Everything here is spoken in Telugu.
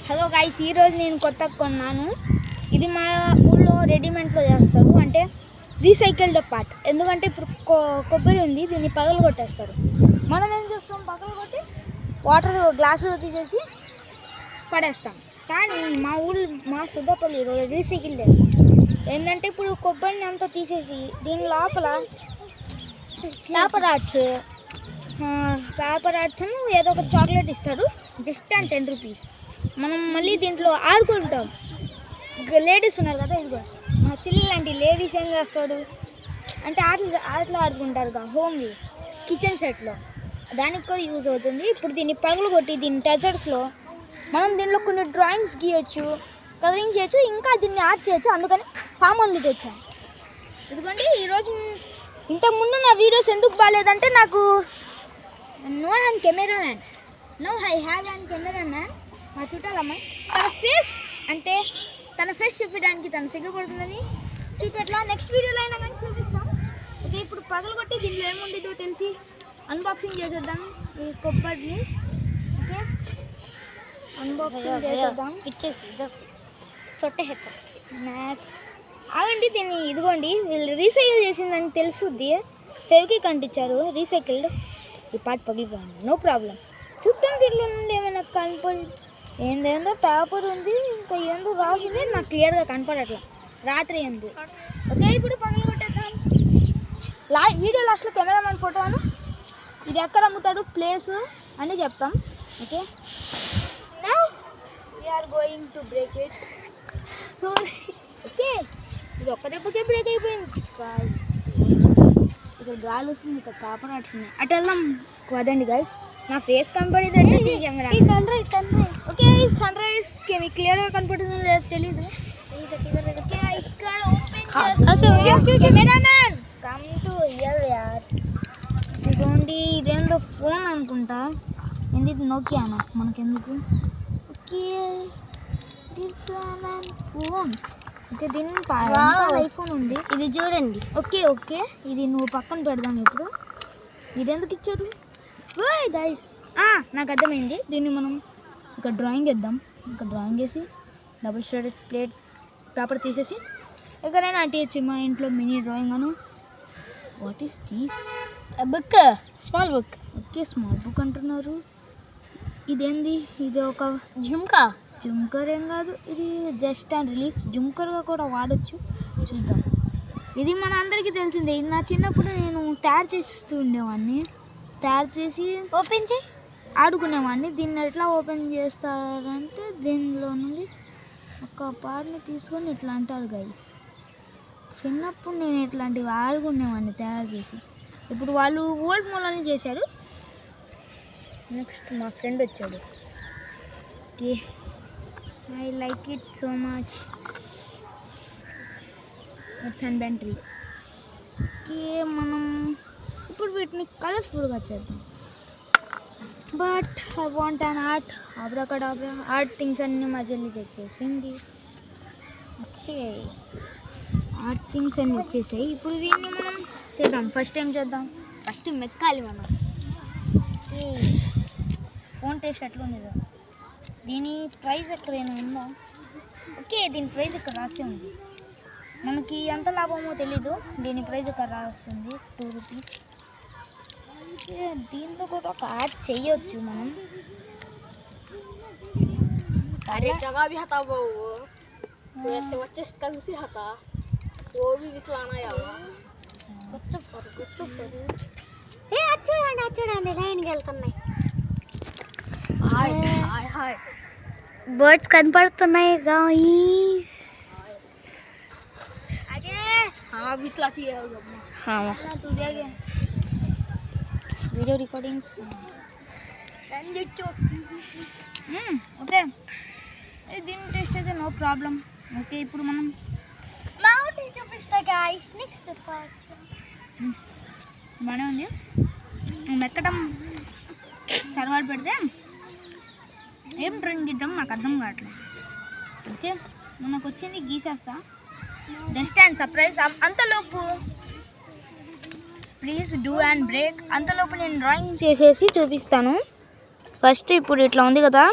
హలో గైస్, ఈరోజు నేను కొత్తగా కొన్నాను. ఇది మా ఊళ్ళో రెడీమేడ్లో చేస్తారు, అంటే రీసైకిల్డ్ పార్ట్. ఎందుకంటే ఇప్పుడు కొబ్బరి ఉంది, దీన్ని పగలు కొట్టేస్తారు. మనం ఏం చేస్తాం, పగలు కొట్టి వాటర్ గ్లాసులో తీసేసి పడేస్తాం. కానీ మా సుద్దపల్లిలో రీసైకిల్ చేస్తాం. ఏంటంటే ఇప్పుడు కొబ్బరిని అంతా తీసేసి దీని లోపల పేపర్ ఆర్ట్స్ ఏదో ఒక చాక్లెట్ ఇస్తారు, జస్ట్ అండ్ 10 రూపీస్. మనం మళ్ళీ దీంట్లో ఆడుకుంటాం. లేడీస్ ఉన్నారు కదా, ఇదిగో మా చిల్లి లాంటి లేడీస్ ఏం చేస్తాడు అంటే ఆటలు ఆడుకుంటారు హోమ్లీ కిచెన్ సెట్లో, దానికి కూడా యూజ్ అవుతుంది. ఇప్పుడు దీన్ని పగలు కొట్టి దీని టెజర్స్లో మనం దీంట్లో కొన్ని డ్రాయింగ్స్ గీయచ్చు, కలరింగ్ చేయొచ్చు, ఇంకా దీన్ని ఆర్ట్ చేయొచ్చు. అందుకని సామాన్లు తెచ్చాను. ఎందుకంటే ఈరోజు ఇంతకుముందు నా వీడియోస్ ఎందుకు బాగాలేదంటే నాకు no an cameraman, no I have an cameraman. మా చుట్టాలమ్మ తన ఫేస్ చూపించడానికి తను సిగ్గుపడుతుందని చూపెట్లా. నెక్స్ట్ వీడియోలో అయినా కానీ చూపిస్తాం. ఓకే, ఇప్పుడు పగలు కొట్టి దీంట్లో ఏముండిదో తెలిసి అన్బాక్సింగ్ చేసేద్దాం ఈ కొబ్బరిని. ఓకే, అన్బాక్సింగ్ చేసేద్దాం. సొట్టే అవండి దీన్ని ఇదిగోండి, వీళ్ళు రీసైకిల్ చేసిందని తెలుసుద్ది. ఫెవిక్విక్ అంటించారు, రీసైకిల్డ్. ఈ పార్ట్ పగిలిపోయింది, నో ప్రాబ్లం. చూద్దాం దీంట్లో నుండి ఏమైనా కనపడి. ఏందేందో పేపర్ ఉంది, ఇంకా ఏందో రాసింది, నాకు క్లియర్గా కనపడట్లా. రాత్రి ఏంది. ఓకే, ఇప్పుడు పగలు కొట్టేద్దాం. వీడియో లాస్ట్లో కెమెరామెన్ ఫోటోను, ఇది ఎక్కడ అమ్ముతాడు, ప్లేస్ అని చెప్తాం. Okay, now we are going to break it. Okay, ఇది ఒక్క దెబ్బకే బ్రేక్ అయిపోయింది. ఇక్కడ గాలి వస్తుంది, ఇక్కడ పేపర్ ఆర్ట్స్ ఉన్నాయి. అటు వెళ్దాం వదండి గైస్. నా ఫేస్ కనపడేదంటే కెమెరా. ఓకే, సన్ రైజ్ మీకు క్లియర్గా కనపడుతుందో లేదో తెలీదు. కెమెరామ్యాన్ కమ్ టు హియర్ యార్. ఇదిగోండి, ఇదేందో ఫోన్ అనుకుంటా. ఎందుకు నోకియానా మనకెందుకు. Okay, phone. ఓకే, దీని ఐఫోన్ ఉంది, ఇది చూడండి. ఓకే, ఇది నువ్వు పక్కన పెడదాం. ఇప్పుడు ఇది ఎందుకు ఇచ్చారు గైస్? నాకు అర్థమైంది. దీన్ని మనం ఇక్కడ డ్రాయింగ్ వేద్దాం. ఇక్కడ డ్రాయింగ్ వేసి డబుల్ షేడెడ్ ప్లేట్ పేపర్ తీసేసి ఎక్కడైనా అంటించచ్చు. మా ఇంట్లో mini drawing Anu. What is this? Book, small book. Okay, small book అంటున్నారు. ఇదేంది? ఇది ఒక జుమ్కర్ ఏం కాదు, ఇది జస్ట్ అండ్ రిలీఫ్. జుమ్కర్గా కూడా వాడచ్చు, చూద్దాం. ఇది మన అందరికీ తెలిసిందే. ఇది నా చిన్నప్పుడు నేను తయారు చేస్తూ ఉండేవాడిని. తయారు చేసి ఓపెన్ చేసి ఆడుకునేవాడిని. దీన్ని ఎట్లా ఓపెన్ చేస్తారంటే దీనిలో నుండి ఒక పార్ట్ని తీసుకొని ఇట్లా అంటారు గైస్. చిన్నప్పుడు నేను ఇట్లాంటివి ఆడుకునేవాడిని తయారు చేసి. ఇప్పుడు వాళ్ళు ఓల్డ్ మూలని చేశారు. నెక్స్ట్ మా ఫ్రెండ్ వచ్చాడు. Okay, I like it so much. సన్బెన్ ట్రీ. ఓకే, మనం ఇప్పుడు వీటిని కలర్ఫుల్గా చేద్దాం. But I want an art. Abracadabra art things అన్నీ మా చెల్లి తెచ్చేసింది. ఓకే, ఆర్ట్ థింగ్స్ అన్నీ వచ్చేసాయి. ఇప్పుడు దీన్ని మనం చేద్దాం. ఫస్ట్ ఏం చేద్దాం, ఫస్ట్ మెక్కాలి మనం. ఓకే, ఫోన్ టేస్ట్ ఎట్లా ఉండేదో. దీని ప్రైస్ ఎక్కడైనా ఉందా? ఓకే, దీని ప్రైస్ ఇక్కడ రాసి ఉంది. మనకి ఎంత లాభమో తెలీదు. దీని ప్రైస్ ఇక్కడ రాస్తుంది 2 రూపీస్. దీంతో కూడా ఒక యాడ్ చేయొచ్చు మనం. చూడండి లైన్కి వెళ్తున్నాయి. బర్డ్స్ కనపడుతున్నాయి గాయ్స్. Video recordings. ఓకే, దీని టేస్ట్ అయితే నో ప్రాబ్లం. ఓకే, ఇప్పుడు మనం చూపిస్తా గాయ్స్. నెక్స్ట్ బాగానే ఉంది. మెక్కడం తర్వాత పెడితే ఏం డ్రాయింగ్ గీద్దాం నాకు అర్థం కావట్లేదు. ఓకే, మనకు వచ్చింది గీసేస్తా. Just and surprise. అంతలోపు ప్లీజ్ డూ అండ్ బ్రేక్. అంతలోపు నేను డ్రాయింగ్ చేసేసి చూపిస్తాను. ఫస్ట్ ఇప్పుడు ఇట్లా ఉంది కదా,